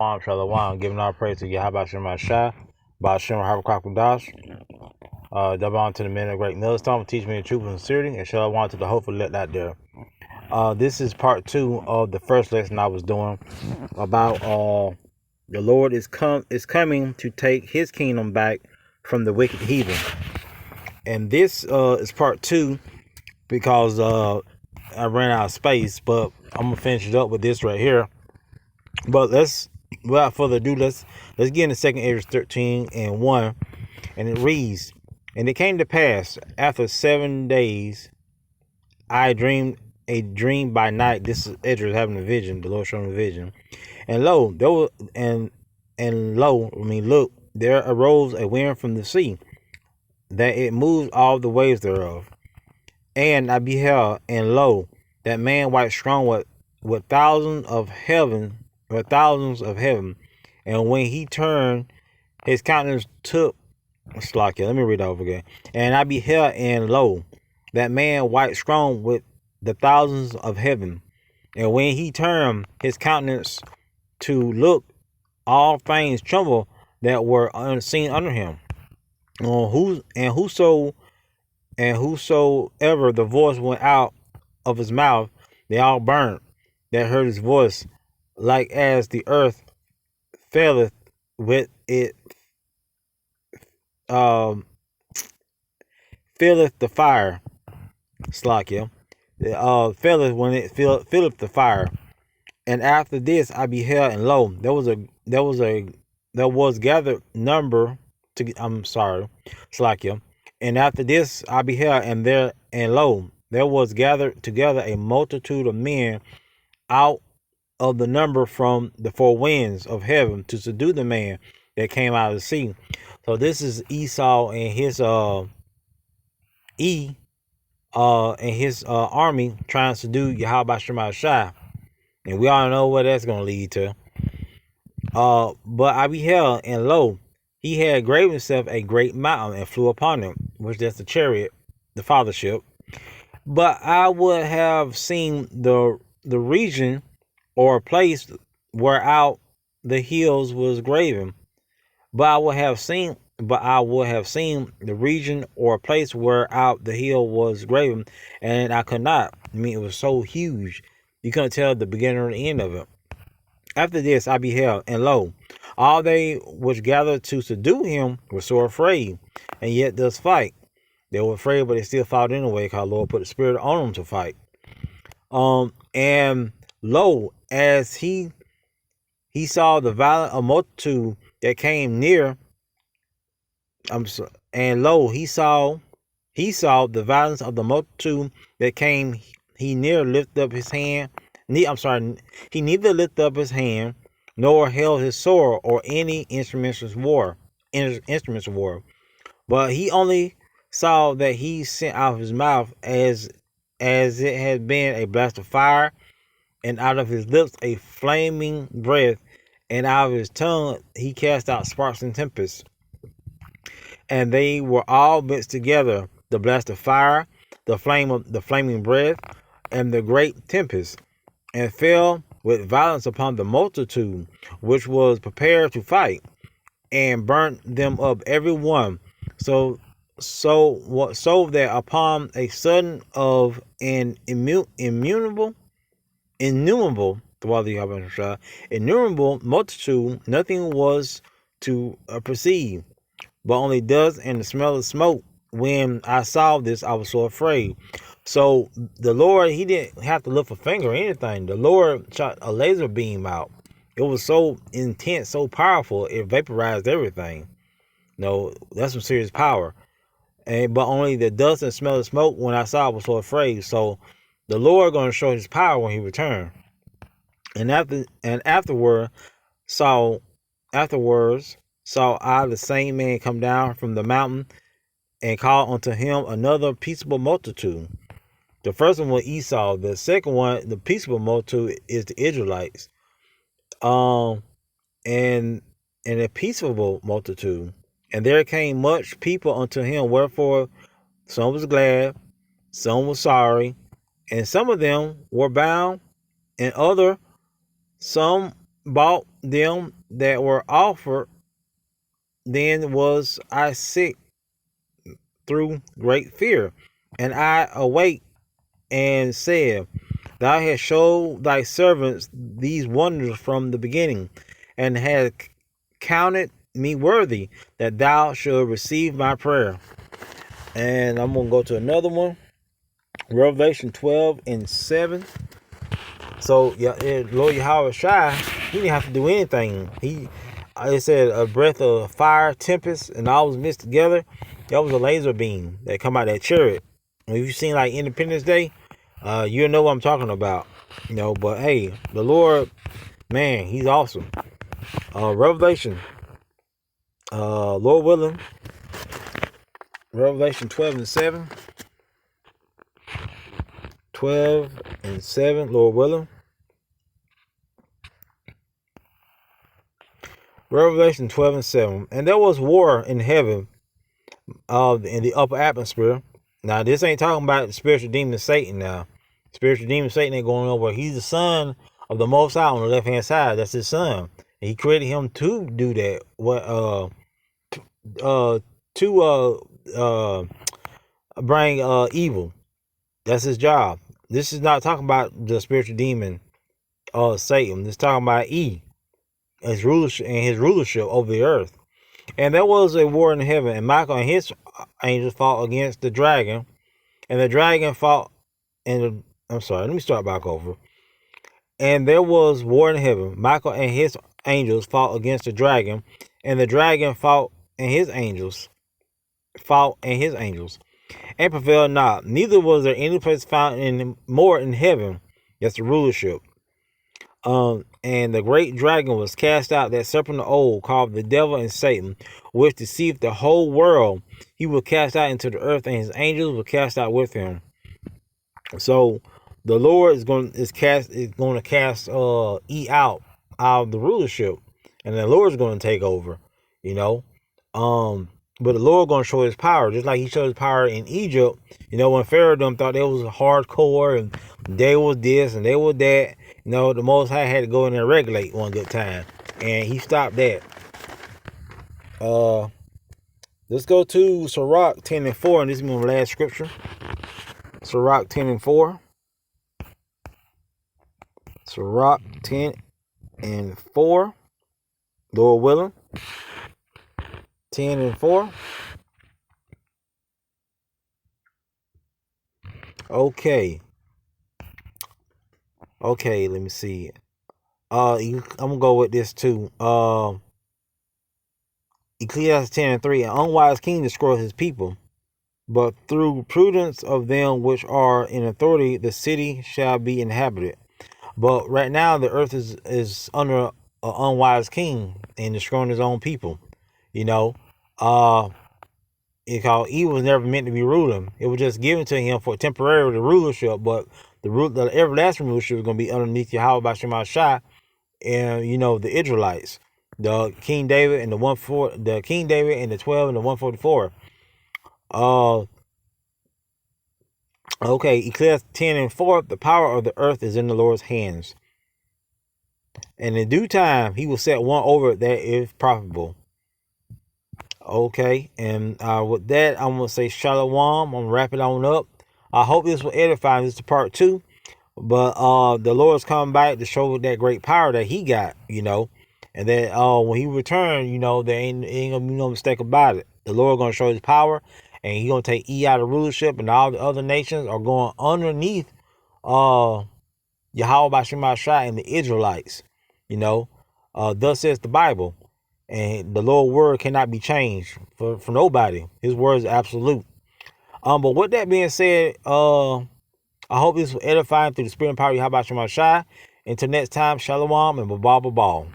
Shalom, giving all praise to Yahawah SHAM Rawchaa Qadash. Double on to the men of great millstone, teach me the truth and sincerity, and shalom to the hopeful let that there. This is part 2 of the first lesson I was doing about the Lord is coming to take his kingdom back from the wicked heathen. And this is part 2 because I ran out of space, but I'm gonna finish it up with this right here. But without further ado, let's get into 2 Ezra 13:1, and it reads, "And it came to pass after 7 days, I dreamed a dream by night." This is Ezra having a vision. The Lord showing a vision, and lo, there was look, there arose a wind from the sea, that it moved all the waves thereof. And I beheld, and lo, that man white strong with thousands of heaven. And when he turned, his countenance took Slakia. Let me read that over again. And I beheld, and lo, that man white strong with the thousands of heaven. And when he turned his countenance to look, all things tremble that were unseen under him. Whosoever the voice went out of his mouth, they all burnt that heard his voice, like as the earth faileth with it, filleth the fire. Slakia. Faileth when it filleth the fire. And after this I beheld, and lo, there was gathered number to. I'm sorry, Slakia. And after this I beheld, and lo, there was gathered together a multitude of men out of the number from the four winds of heaven to subdue the man that came out of the sea. So this is Esau and his army trying to subdue Yahawah SHAM Rawchaa. And we all know what that's gonna lead to. But I beheld, and lo, he had graved himself a great mountain and flew upon him, which that's the chariot, the fathership. But I would have seen the region or place where out the hills was graven. But I would have seen the region or place where out the hill was graven, and I could not. I mean, it was so huge, you couldn't tell the beginning or the end of it. After this I beheld, and lo, all they which gathered to subdue him were so afraid, and yet does fight. They were afraid, but they still fought anyway, because the Lord put the spirit on them to fight. And lo, as he saw the violent multitude that came near. And lo, he saw the violence of the multitude that came. He near lifted up his hand. He neither lifted up his hand nor held his sword or any instruments of war. But he only saw that he sent out of his mouth as it had been a blast of fire, and out of his lips a flaming breath, and out of his tongue he cast out sparks and tempests. And they were all mixed together, the blast of fire, the flaming breath, and the great tempest, and fell with violence upon the multitude which was prepared to fight, and burnt them up every one, so that upon a sudden of an innumerable multitude nothing was to perceive, but only dust and the smell of smoke. When I saw this, I was so afraid. So the Lord, he didn't have to lift a finger or anything. The Lord shot a laser beam out. It was so intense, so powerful, it vaporized everything. No, that's some serious power. But only the dust and smell of smoke, when I saw, I was so afraid. So the Lord going to show his power when he returned. And afterwards saw I the same man come down from the mountain, and call unto him another peaceable multitude. The first one was Esau. The second one, the peaceable multitude, is the Israelites. And a peaceable multitude. And there came much people unto him, wherefore some was glad, some was sorry, and some of them were bound, and some bought them that were offered, then was I sick through great fear. And I awake and said, Thou hast showed thy servants these wonders from the beginning, and hast counted me worthy that thou should receive my prayer. And I'm going to go to another one. Revelation 12:7. So, yeah, Lord YAHAWASHI, he didn't have to do anything. It said a breath of fire, tempest, and all was mixed together. That was a laser beam that come out of that chariot. If you've seen like Independence Day, you'll know what I'm talking about. But hey, the Lord, man, he's awesome. Revelation, Lord willing, Revelation 12:7. 12:7, Lord willing. Revelation 12:7. And there was war in heaven, in the upper atmosphere. Now, this ain't talking about the spiritual demon Satan now. Spiritual demon Satan ain't going nowhere. He's the son of the Most High on the left-hand side. That's his son. And he created him to do that. To bring evil. That's his job. This is not talking about the spiritual demon Satan. This is talking about his rulership over the earth. And there was a war in heaven, and Michael and his angels fought against the dragon, and the dragon fought. I'm sorry, let me start back over. And there was war in heaven. Michael and his angels fought against the dragon, and the dragon fought and his angels, and prevailed not. Neither was there any place found more in heaven. That's the rulership. And the great dragon was cast out, that serpent of old, called the devil and Satan, which deceived the whole world. He was cast out into the earth, and his angels were cast out with him. So the Lord is going to cast E out of the rulership, and the Lord is going to take over. But the Lord going to show his power, just like he showed his power in Egypt. When Pharaoh them thought they was hardcore and they was this and they was that. The Most High had to go in there and regulate one good time, and he stopped that. Let's go to Sirach 10:4, and this is my last scripture. Sirach 10:4. Sirach 10:4. Lord willing. 10:4. Okay, let me see. I'm gonna go with this too. Ecclesiastes 10:3. An unwise king destroys his people, but through prudence of them which are in authority, the city shall be inhabited. But right now, the earth is under an unwise king and destroying his own people. He was never meant to be ruling. It was just given to him for temporary rulership, but the everlasting rulership is going to be underneath YAHAWASHI and the Israelites, the King David and the 12 and the 144. Ecclesiastes 10:4. The power of the earth is in the Lord's hands, and in due time he will set one over it that is profitable. Okay, and with that, I'm going to say shalom. I'm going to wrap it on up. I hope this will edify. This is part 2. But the Lord's coming back to show that great power that he got, and that when he returned, there ain't going to be no mistake about it. The Lord going to show his power, and he going to take out of rulership, and all the other nations are going underneath Yahawah and the Israelites. Thus says the Bible. And the Lord's word cannot be changed for nobody. His word is absolute. But with that being said, I hope this will edify through the spirit and power of YAHAWASHI. Until next time, shalom and babal babal.